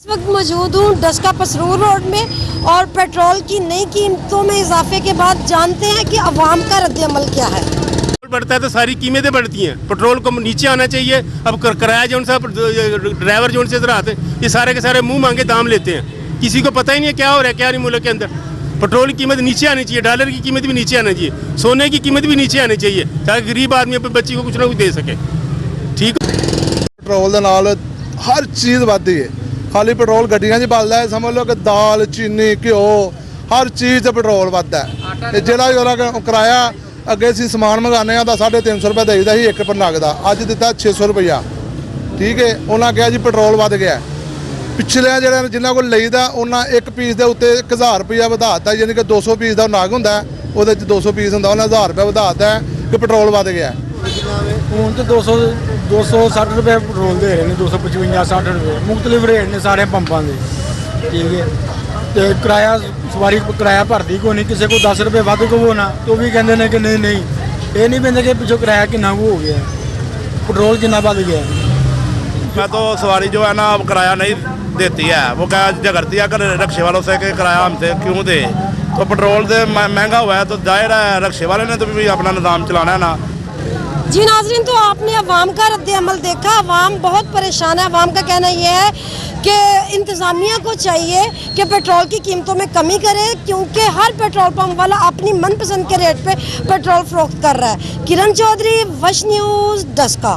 इस वक्त मौजूद हूँ डस्का पसरूर रोड में और पेट्रोल की नई कीमतों में इजाफे के बाद जानते हैं कि अवाम का रद्द-ए-अमल क्या है। बढ़ता है तो सारी कीमतें बढ़ती हैं। पेट्रोल को नीचे आना चाहिए। अब किराया जो सा ड्राइवर जो से आते ये सारे के सारे मुंह मांगे दाम लेते हैं। किसी को पता ही नहीं है क्या हो रहा है क्या नहीं मुल्क के अंदर। पेट्रोल की कीमत नीचे आनी चाहिए, डॉलर की कीमत भी नीचे आनी चाहिए, सोने की कीमत भी नीचे आनी चाहिए ताकि गरीब आदमी अपने बच्ची को कुछ ना कुछ दे सके। ठीक पेट्रोल के नाल हर चीज़ बढ़ी है। खाली पेट्रोल गड्डियां 'च बलदा है, समझ लो कि दाल चीनी घ्यो हर चीज़ पेट्रोल बढ़ता है। जो किराया अगे असीं समान मंगाने तो 350 रुपये देईदा ही एक पर नगदा, अज दिता 600 रुपया। ठीक है, उन्होंने कहा जी पेट्रोल बढ़ गया। पिछले जो जिन्होंने को लईदा उन्हें एक पीस के उत्ते 1000 रुपया वधाता, यानी कि 200 पीस का नग होंदा वो 200 पीस होंदा, उन्हें 1000 रुपया वधाता है कि पेट्रोल बढ़ गया। हूँ तो 260 रुपये पेट्रोल दे रहे हैं, 255-60 रुपये मुख्तलिफ रेट ने सारे पंपों के। ठीक है, तो किराया सवारी किराया भरती को नहीं, किसी को 10 रुपये वध को होना तो भी कहते हैं कि नहीं ये नहीं कहते कि पिछों किराया कितना वो हो गया, पेट्रोल कितना बढ़ गया। मैं तो सवारी जो है ना अब किराया नहीं देती है, वो क्या झगड़ती है कर रक्शे वालों से कि किराया हमसे क्यों दे। तो पेट्रोल से महंगा हुआ है तो जाहिर है रक्शे वाले ने तो भी अपना निज़ाम चलाना है ना। जी नाज़रीन, तो आपने अवाम का रद्द-ए-अमल देखा। अवाम बहुत परेशान है। अवाम का कहना यह है कि इंतज़ामिया को चाहिए कि पेट्रोल की कीमतों में कमी करे, क्योंकि हर पेट्रोल पंप वाला अपनी मनपसंद के रेट पे पेट्रोल फरोख्त कर रहा है। किरण चौधरी, वश न्यूज़, डस्का।